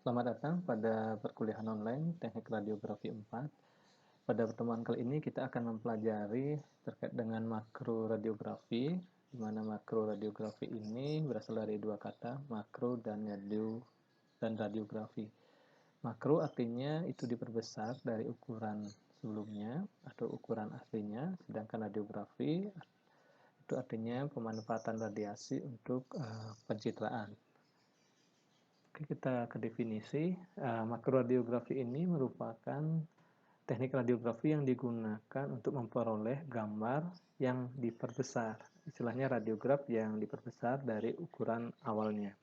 Selamat datang pada perkuliahan online Teknik Radiografi 4. Pada pertemuan kali ini kita akan mempelajari terkait dengan makro radiografi, di mana makro radiografi ini berasal dari dua kata, makro dan radiografi. Makro artinya itu diperbesar dari ukuran sebelumnya atau ukuran aslinya, sedangkan radiografi itu artinya pemanfaatan radiasi untuk pencitraan. Oke, kita ke definisi. Makroradiografi ini merupakan teknik radiografi yang digunakan untuk memperoleh gambar yang diperbesar. Istilahnya radiograf yang diperbesar dari ukuran awalnya.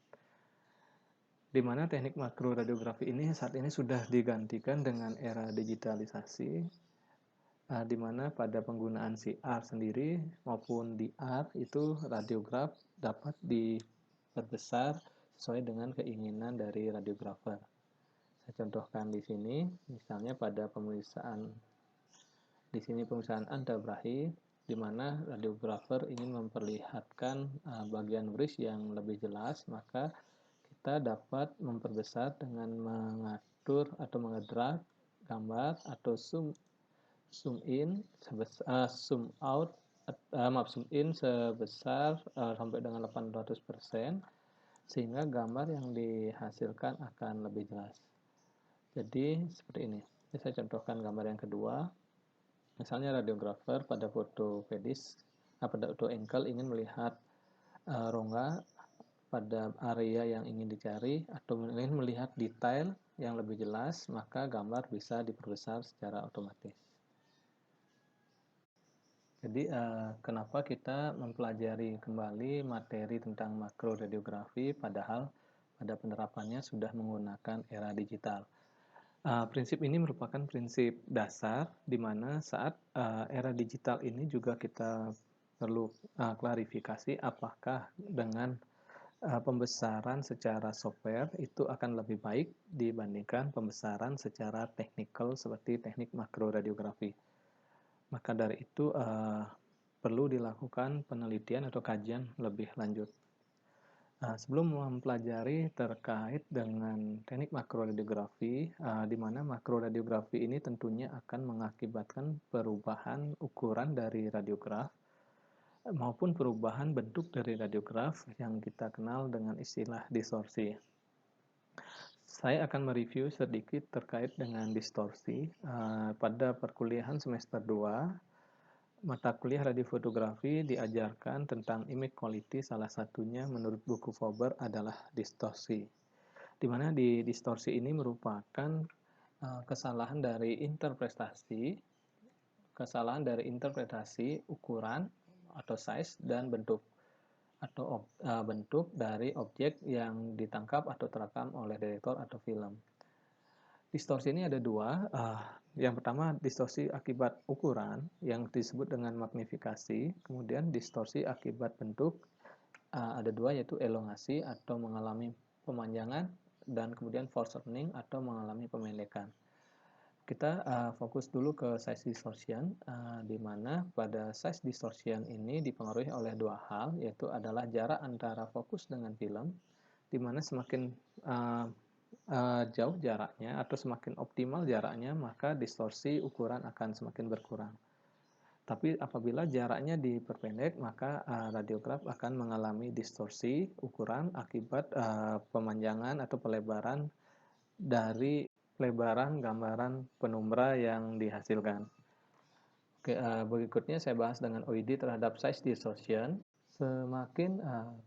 Di mana teknik makroradiografi ini saat ini sudah digantikan dengan era digitalisasi, di mana pada penggunaan CR sendiri maupun DR itu radiograf dapat diperbesar sesuai dengan keinginan dari radiografer. Saya contohkan di sini, misalnya pada pemeriksaan antebrahi, di mana radiografer ingin memperlihatkan bagian bris yang lebih jelas, maka kita dapat memperbesar dengan mengatur atau mengedrag gambar atau zoom in zoom out zoom in sebesar sampai dengan 800%, sehingga gambar yang dihasilkan akan lebih jelas. Jadi seperti ini. Ini saya contohkan gambar yang kedua. Misalnya radiografer pada pada foto engkel ingin melihat rongga pada area yang ingin dicari atau ingin melihat detail yang lebih jelas, maka gambar bisa diperbesar secara otomatis. Jadi kenapa kita mempelajari kembali materi tentang makroradiografi padahal pada penerapannya sudah menggunakan era digital. Prinsip ini merupakan prinsip dasar di mana saat era digital ini juga kita perlu klarifikasi apakah dengan pembesaran secara software itu akan lebih baik dibandingkan pembesaran secara teknikal seperti teknik makroradiografi. Maka dari itu perlu dilakukan penelitian atau kajian lebih lanjut. Sebelum mempelajari terkait dengan teknik makroradiografi, di mana makroradiografi ini tentunya akan mengakibatkan perubahan ukuran dari radiograf maupun perubahan bentuk dari radiograf yang kita kenal dengan istilah distorsi. Saya akan mereview sedikit terkait dengan distorsi. Pada perkuliahan semester 2, mata kuliah radiofotografi diajarkan tentang image quality, salah satunya menurut buku Fauber adalah distorsi. Di mana di distorsi ini merupakan kesalahan dari interpretasi ukuran atau size dan bentuk bentuk dari objek yang ditangkap atau terekam oleh detektor atau film. Distorsi ini ada dua. Yang pertama distorsi akibat ukuran yang disebut dengan magnifikasi. Kemudian distorsi akibat bentuk. Ada dua, yaitu elongasi atau mengalami pemanjangan dan kemudian shortening atau mengalami pemendekan. Kita fokus dulu ke size distortion, di mana pada size distortion ini dipengaruhi oleh dua hal, yaitu adalah jarak antara fokus dengan film, di mana semakin jauh jaraknya atau semakin optimal jaraknya, maka distorsi ukuran akan semakin berkurang. Tapi apabila jaraknya diperpendek, maka radiograf akan mengalami distorsi ukuran akibat pemanjangan atau pelebaran dari pelebaran gambaran penumbra yang dihasilkan. Oke, berikutnya saya bahas dengan OID terhadap size distortion. Semakin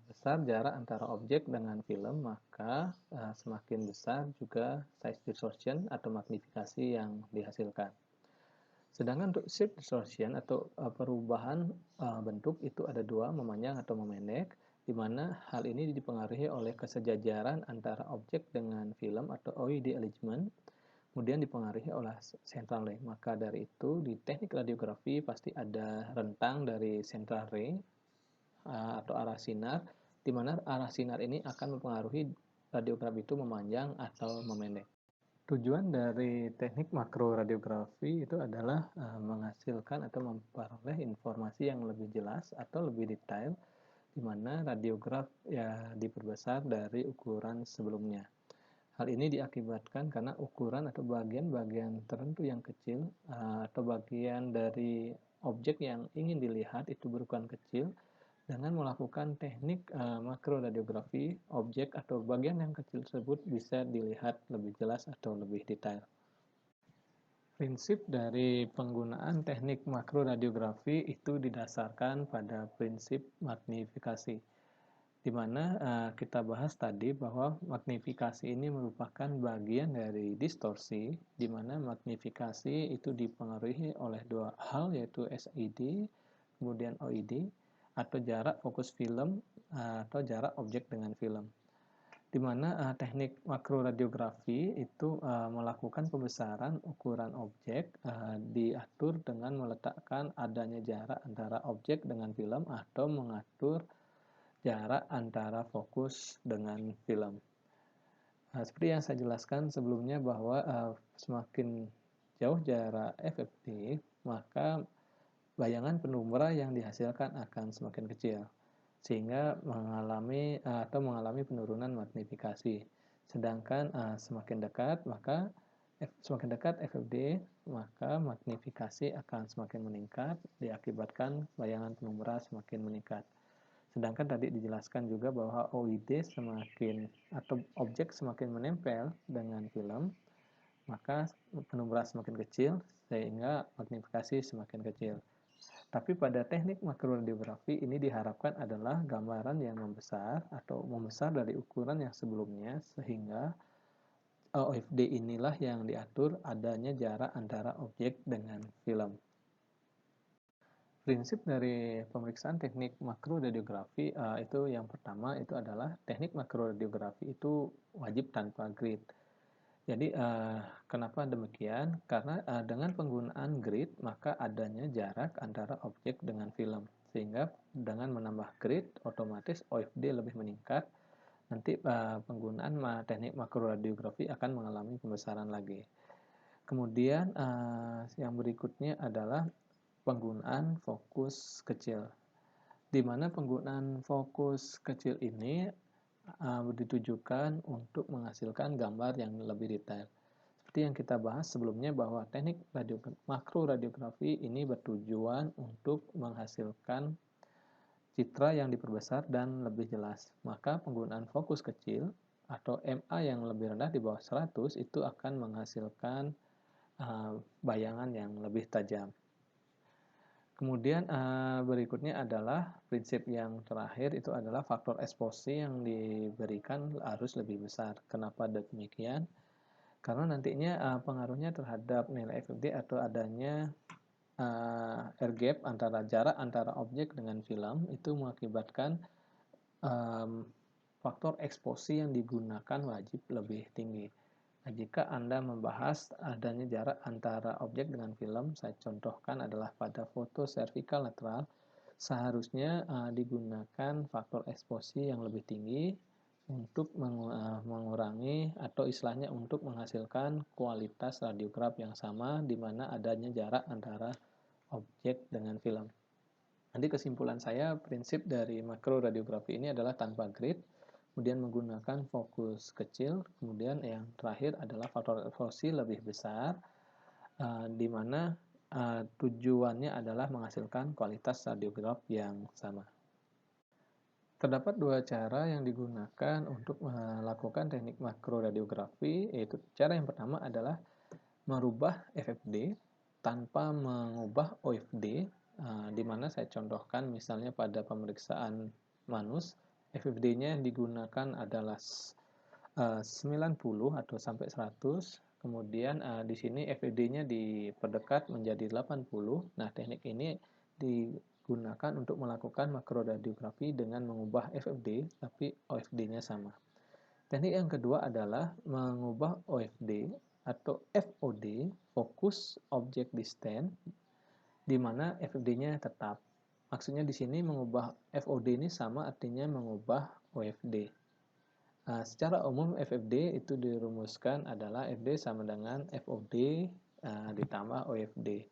besar jarak antara objek dengan film, maka semakin besar juga size distortion atau magnifikasi yang dihasilkan. Sedangkan untuk shape distortion atau perubahan bentuk itu ada dua, memanjang atau memendek, di mana hal ini dipengaruhi oleh kesejajaran antara objek dengan film atau OID alignment, kemudian dipengaruhi oleh central ray. Maka dari itu di teknik radiografi pasti ada rentang dari central ray atau arah sinar, di mana arah sinar ini akan mempengaruhi radiograf itu memanjang atau memendek. Tujuan dari teknik makroradiografi itu adalah menghasilkan atau memperoleh informasi yang lebih jelas atau lebih detail, di mana radiograf ya diperbesar dari ukuran sebelumnya. Hal ini diakibatkan karena ukuran atau bagian-bagian tertentu yang kecil atau bagian dari objek yang ingin dilihat itu berukuran kecil. Dengan melakukan teknik makroradiografi, objek atau bagian yang kecil tersebut bisa dilihat lebih jelas atau lebih detail. Prinsip dari penggunaan teknik makroradiografi itu didasarkan pada prinsip magnifikasi, di mana kita bahas tadi bahwa magnifikasi ini merupakan bagian dari distorsi, di mana magnifikasi itu dipengaruhi oleh dua hal, yaitu SID, kemudian OID, atau jarak fokus film atau jarak objek dengan film. Di mana teknik makroradiografi itu melakukan pembesaran ukuran objek diatur dengan meletakkan adanya jarak antara objek dengan film atau mengatur jarak antara fokus dengan film. Seperti yang saya jelaskan sebelumnya bahwa semakin jauh jarak FFD, maka bayangan penumbra yang dihasilkan akan semakin kecil, sehingga mengalami penurunan magnifikasi. Sedangkan semakin dekat FFD, maka magnifikasi akan semakin meningkat, diakibatkan bayangan penumbra semakin meningkat. Sedangkan tadi dijelaskan juga bahwa OID atau objek semakin menempel dengan film, maka penumbra semakin kecil sehingga magnifikasi semakin kecil. Tapi pada teknik makroradiografi ini diharapkan adalah gambaran yang membesar atau membesar dari ukuran yang sebelumnya, sehingga OFD inilah yang diatur adanya jarak antara objek dengan film. Prinsip dari pemeriksaan teknik makroradiografi itu yang pertama itu adalah teknik makroradiografi itu wajib tanpa grid. Jadi kenapa demikian? Karena dengan penggunaan grid maka adanya jarak antara objek dengan film, sehingga dengan menambah grid otomatis OFD lebih meningkat. Nanti penggunaan teknik makroradiografi akan mengalami pembesaran lagi. Kemudian yang berikutnya adalah penggunaan fokus kecil, di mana penggunaan fokus kecil ini ditujukan untuk menghasilkan gambar yang lebih detail. Seperti yang kita bahas sebelumnya bahwa teknik makroradiografi ini bertujuan untuk menghasilkan citra yang diperbesar dan lebih jelas. Maka penggunaan fokus kecil atau MA yang lebih rendah di bawah 100 itu akan menghasilkan bayangan yang lebih tajam. Kemudian berikutnya adalah prinsip yang terakhir itu adalah faktor eksposi yang diberikan harus lebih besar. Kenapa demikian? Karena nantinya pengaruhnya terhadap nilai FFD atau adanya air gap antara jarak antara objek dengan film itu mengakibatkan faktor eksposi yang digunakan wajib lebih tinggi. Nah, jika Anda membahas adanya jarak antara objek dengan film, saya contohkan adalah pada foto cervical lateral, seharusnya digunakan faktor eksposi yang lebih tinggi untuk mengurangi atau istilahnya untuk menghasilkan kualitas radiograf yang sama di mana adanya jarak antara objek dengan film. Nanti kesimpulan saya, prinsip dari makroradiografi ini adalah tanpa grid, kemudian menggunakan fokus kecil, kemudian yang terakhir adalah faktor eksposi lebih besar, di mana tujuannya adalah menghasilkan kualitas radiograf yang sama. Terdapat dua cara yang digunakan untuk melakukan teknik makroradiografi, yaitu cara yang pertama adalah merubah FFD tanpa mengubah OFD, di mana saya contohkan misalnya pada pemeriksaan manus, FFD-nya yang digunakan adalah 90 atau sampai 100, kemudian di sini FFD-nya diperdekat menjadi 80. Nah, teknik ini digunakan untuk melakukan makroradiografi dengan mengubah FFD, tapi OFD-nya sama. Teknik yang kedua adalah mengubah OFD atau FOD, Focus Object Distance, di mana FFD-nya tetap. Maksudnya di sini mengubah FOD ini sama artinya mengubah OFD. Secara umum FFD itu dirumuskan adalah FD sama dengan FOD ditambah OFD.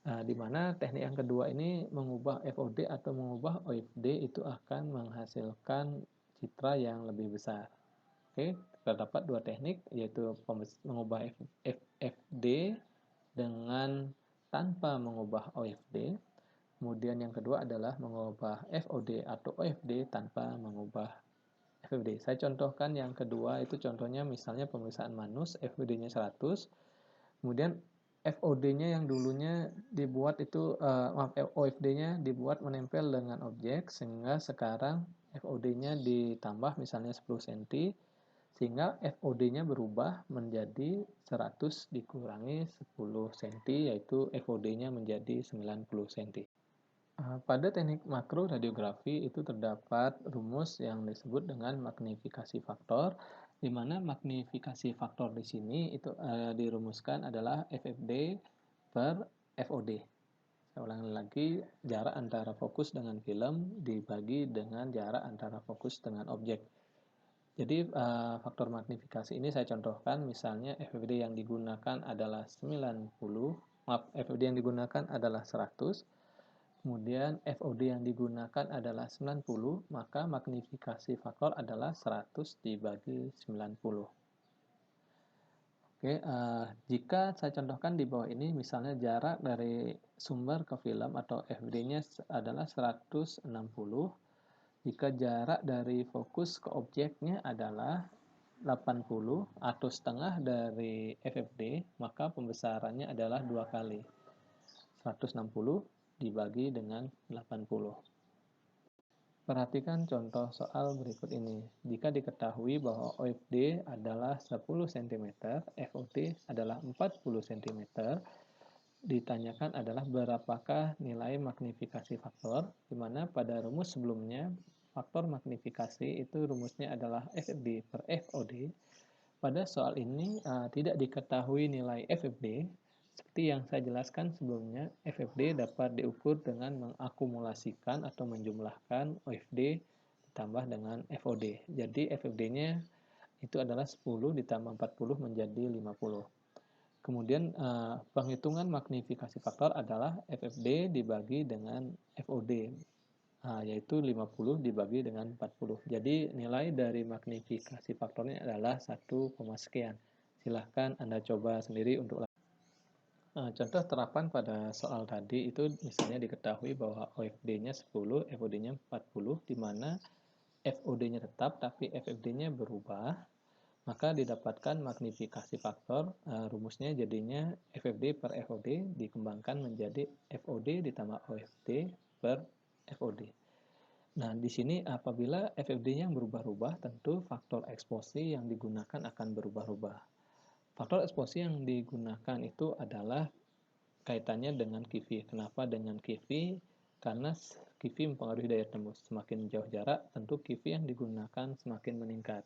Di mana teknik yang kedua ini mengubah FOD atau mengubah OFD itu akan menghasilkan citra yang lebih besar. Oke, terdapat dua teknik, yaitu mengubah FFD dengan tanpa mengubah OFD. Kemudian yang kedua adalah mengubah FOD atau OFD tanpa mengubah FFD. Saya contohkan yang kedua, itu contohnya misalnya pemeriksaan manus, FOD-nya 100, kemudian FOD-nya yang dulunya dibuat itu, OFD-nya dibuat menempel dengan objek, sehingga sekarang FOD-nya ditambah misalnya 10 cm, sehingga FOD-nya berubah menjadi 100 dikurangi 10 cm, yaitu FOD-nya menjadi 90 cm. Pada teknik makroradiografi itu terdapat rumus yang disebut dengan magnifikasi faktor, di mana magnifikasi faktor di sini itu dirumuskan adalah FFD per FOD. Saya ulangi lagi, jarak antara fokus dengan film dibagi dengan jarak antara fokus dengan objek. Jadi faktor magnifikasi ini saya contohkan, misalnya FFD yang digunakan adalah 90, FFD yang digunakan adalah 100, kemudian FOD yang digunakan adalah 90, maka magnifikasi faktor adalah 100 dibagi 90. Oke, jika saya contohkan di bawah ini, misalnya jarak dari sumber ke film atau FOD-nya adalah 160, jika jarak dari fokus ke objeknya adalah 80 atau setengah dari FFD, maka pembesarannya adalah 2 kali. 160 dibagi dengan 80. Perhatikan contoh soal berikut ini. Jika diketahui bahwa OFD adalah 10 cm, FOD adalah 40 cm, ditanyakan adalah berapakah nilai magnifikasi faktor, di mana pada rumus sebelumnya faktor magnifikasi itu rumusnya adalah FFD per FOD. Pada soal ini tidak diketahui nilai FFD. Seperti yang saya jelaskan sebelumnya, FFD dapat diukur dengan mengakumulasikan atau menjumlahkan OFD ditambah dengan FOD. Jadi FFD-nya itu adalah 10 ditambah 40 menjadi 50. Kemudian penghitungan magnifikasi faktor adalah FFD dibagi dengan FOD, yaitu 50 dibagi dengan 40. Jadi nilai dari magnifikasi faktornya adalah 1, sekian. Silahkan Anda coba sendiri untuk contoh terapan pada soal tadi itu misalnya diketahui bahwa OFD-nya 10, FOD-nya 40, di mana FOD-nya tetap tapi FFD-nya berubah, maka didapatkan magnifikasi faktor, rumusnya jadinya FFD per FOD dikembangkan menjadi FOD ditambah OFD per FOD. Nah, di sini apabila FFD-nya berubah-ubah, tentu faktor eksposi yang digunakan akan berubah-ubah. Faktor eksposi yang digunakan itu adalah kaitannya dengan KIVI. Kenapa dengan KIVI? Karena KIVI mempengaruhi daya tembus. Semakin jauh jarak, tentu KIVI yang digunakan semakin meningkat.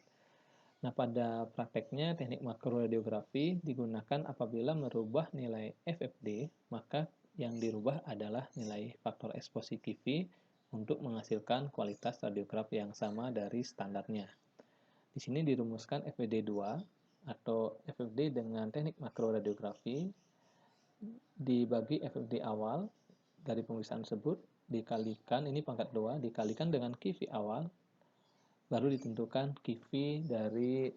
Nah, pada prakteknya teknik makroradiografi digunakan apabila merubah nilai FFD, maka yang dirubah adalah nilai faktor eksposi KIVI untuk menghasilkan kualitas radiograf yang sama dari standarnya. Di sini dirumuskan FFD2 atau FFD dengan teknik makroradiografi dibagi FFD awal dari pemeriksaan tersebut dikalikan, ini pangkat 2, dikalikan dengan KIVI awal, baru ditentukan KIVI dari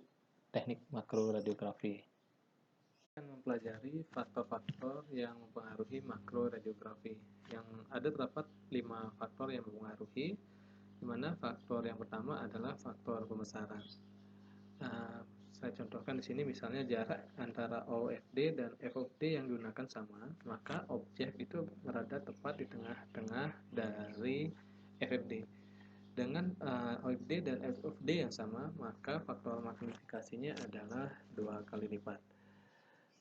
teknik makroradiografi. Kita akan mempelajari faktor-faktor yang mempengaruhi makroradiografi. Yang ada terdapat 5 faktor yang mempengaruhi, di mana faktor yang pertama adalah faktor pembesaran. Saya contohkan di sini misalnya jarak antara OFD dan FOD yang digunakan sama, maka objek itu berada tepat di tengah-tengah dari FFD. Dengan OFD dan FFD yang sama, maka faktor magnifikasinya adalah 2 kali lipat.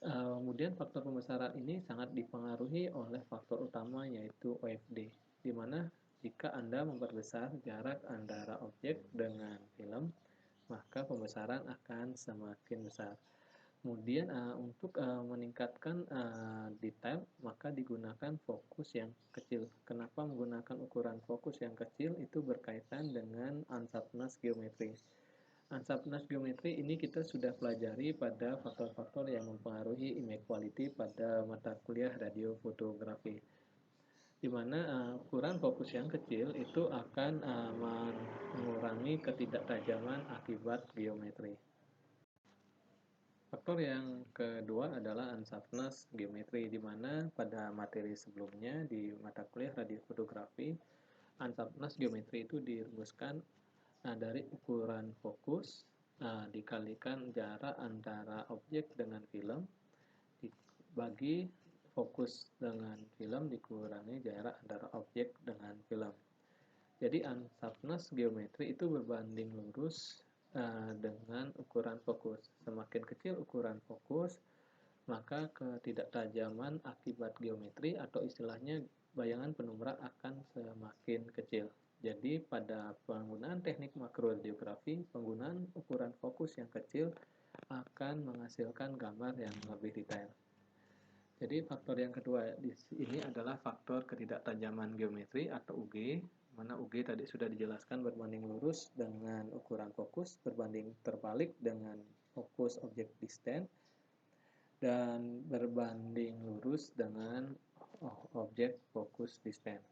Kemudian faktor pembesaran ini sangat dipengaruhi oleh faktor utama, yaitu OFD, di mana jika Anda memperbesar jarak antara objek dengan film, maka pembesaran akan semakin besar. Kemudian untuk meningkatkan detail, maka digunakan fokus yang kecil. Kenapa menggunakan ukuran fokus yang kecil? Itu berkaitan dengan unsharpness geometri. Unsharpness geometri ini kita sudah pelajari pada faktor-faktor yang mempengaruhi image quality pada mata kuliah radiofotografi, di mana ukuran fokus yang kecil itu akan mengurangi ketidaktajaman akibat geometri. Faktor yang kedua adalah unsoundness geometri, di mana pada materi sebelumnya di mata kuliah radiofotografi, unsoundness geometri itu dirumuskan dari ukuran fokus dikalikan jarak antara objek dengan film dibagi fokus dengan film dikurangi jarak antara objek dengan film. Jadi unsoundness geometri itu berbanding lurus dengan ukuran fokus. Semakin kecil ukuran fokus, maka ketidaktajaman akibat geometri atau istilahnya bayangan penumbra akan semakin kecil. Jadi pada penggunaan teknik makroradiografi, penggunaan ukuran fokus yang kecil akan menghasilkan gambar yang lebih detail. Jadi faktor yang kedua di sini adalah faktor ketidaktajaman geometri atau UG, mana UG tadi sudah dijelaskan berbanding lurus dengan ukuran fokus, berbanding terbalik dengan fokus objek distance, dan berbanding lurus dengan objek fokus distance.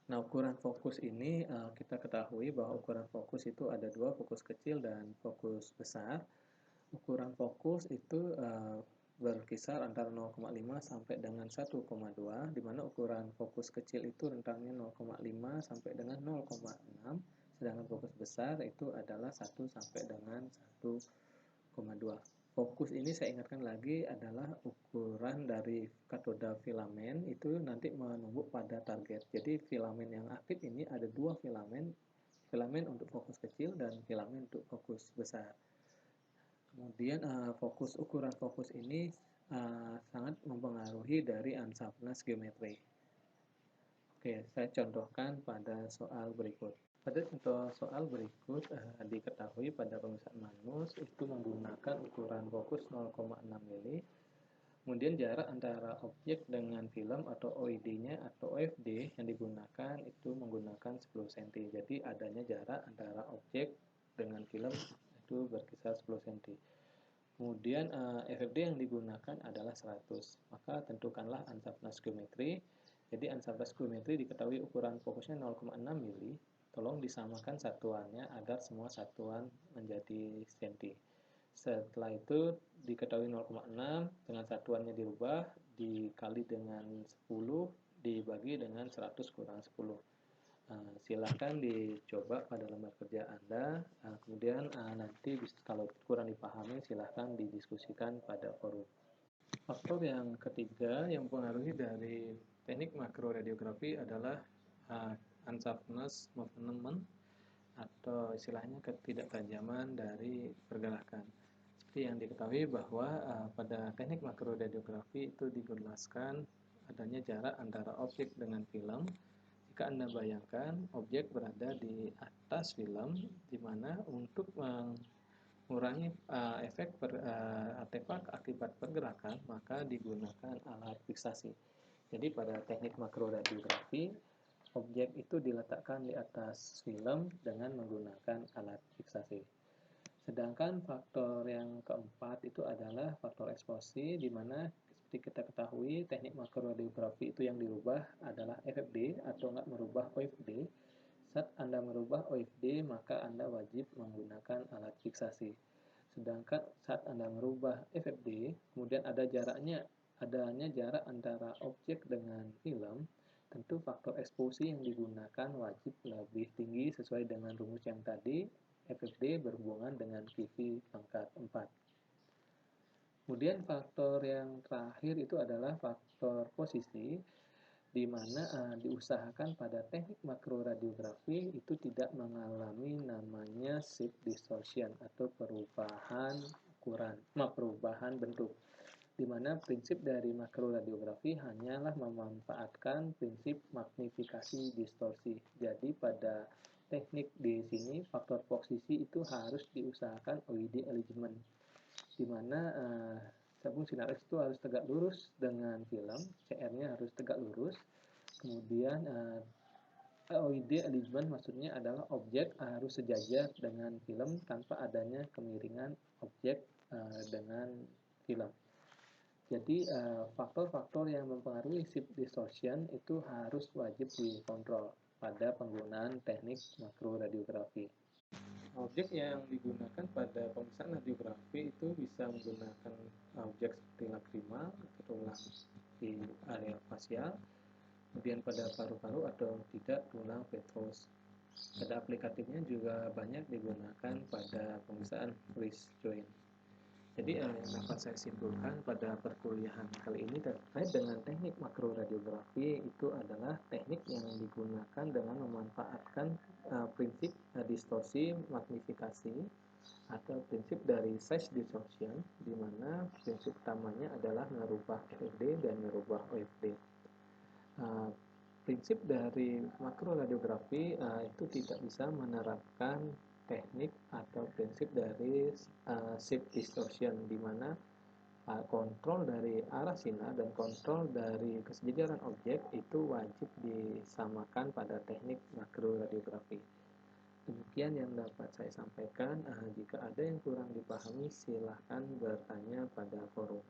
Nah, ukuran fokus ini kita ketahui bahwa ukuran fokus itu ada dua, fokus kecil dan fokus besar. Ukuran fokus itu berkisar antara 0,5 sampai dengan 1,2, di mana ukuran fokus kecil itu rentangnya 0,5 sampai dengan 0,6, sedangkan fokus besar itu adalah 1 sampai dengan 1,2. Fokus ini saya ingatkan lagi adalah ukuran dari katoda filamen itu nanti menumbuk pada target. Jadi filamen yang aktif ini ada dua filamen, filamen untuk fokus kecil dan filamen untuk fokus besar. Kemudian ukuran fokus ini sangat mempengaruhi dari unsoundness geometri. Oke, saya contohkan pada soal berikut. Pada contoh soal berikut diketahui pada pemeriksaan manus itu menggunakan ukuran fokus 0,6 mili. Kemudian jarak antara objek dengan film atau OID-nya atau OFD yang digunakan itu menggunakan 10 cm. Jadi adanya jarak antara objek dengan film itu berkisar 10 cm. Kemudian FFD yang digunakan adalah 100. Maka tentukanlah unsoundness geometri. Jadi unsoundness geometri diketahui ukuran fokusnya 0,6 mili. Tolong disamakan satuannya agar semua satuan menjadi senti. Setelah itu diketahui 0,6 dengan satuannya dirubah dikali dengan 10 dibagi dengan 100 kurang 10. Silakan dicoba pada lembar kerja Anda. Kemudian nanti kalau kurang dipahami silahkan didiskusikan pada forum. Faktor yang ketiga yang mempengaruhi dari teknik makroradiografi adalah unsoundness movement atau istilahnya ketidaktajaman dari pergerakan. Seperti yang diketahui bahwa pada teknik makroradiografi itu dijelaskan adanya jarak antara objek dengan film. Jika Anda bayangkan objek berada di atas film, di mana untuk mengurangi efek artefak akibat pergerakan, maka digunakan alat fiksasi. Jadi pada teknik makroradiografi, objek itu diletakkan di atas film dengan menggunakan alat fiksasi. Sedangkan faktor yang keempat itu adalah faktor eksposi, di mana seperti kita ketahui teknik makroradiografi itu yang dirubah adalah FFD atau nggak merubah OFD. Saat Anda merubah OFD, maka Anda wajib menggunakan alat fiksasi. Sedangkan saat Anda merubah FFD, kemudian adanya jarak antara objek dengan film, tentu faktor eksposi yang digunakan wajib lebih tinggi sesuai dengan rumus yang tadi, FFD berhubungan dengan QV pangkat 4. Kemudian faktor yang terakhir itu adalah faktor posisi, di mana diusahakan pada teknik makroradiografi itu tidak mengalami namanya shift distortion atau perubahan bentuk, di mana prinsip dari makroradiografi hanyalah memanfaatkan prinsip magnifikasi distorsi. Jadi pada teknik di sini faktor posisi itu harus diusahakan OID alignment, di mana tabung sinar X itu harus tegak lurus dengan film, CR-nya harus tegak lurus. Kemudian OID alignment maksudnya adalah objek harus sejajar dengan film tanpa adanya kemiringan objek dengan film. Jadi faktor-faktor yang mempengaruhi shift distortion itu harus wajib dikontrol pada penggunaan teknik makroradiografi. Objek yang digunakan pada pemeriksaan radiografi bisa menggunakan objek seperti lakrima atau tulang di area fasial, kemudian pada paru-paru atau tidak tulang petrus. Pada aplikatifnya juga banyak digunakan pada pemeriksaan wrist joint. Jadi yang dapat saya simpulkan pada perkuliahan kali ini terkait dengan teknik makroradiografi itu adalah teknik yang digunakan dengan memanfaatkan prinsip distorsi magnifikasi atau prinsip dari size distortion, di mana prinsip utamanya adalah merubah FFD dan merubah OFD. Prinsip dari makroradiografi itu tidak bisa menerapkan teknik atau prinsip dari shift distortion, di mana kontrol dari arah sinar dan kontrol dari kesejajaran objek itu wajib disamakan pada teknik makroradiografi. Demikian yang dapat saya sampaikan. Jika ada yang kurang dipahami, silahkan bertanya pada forum.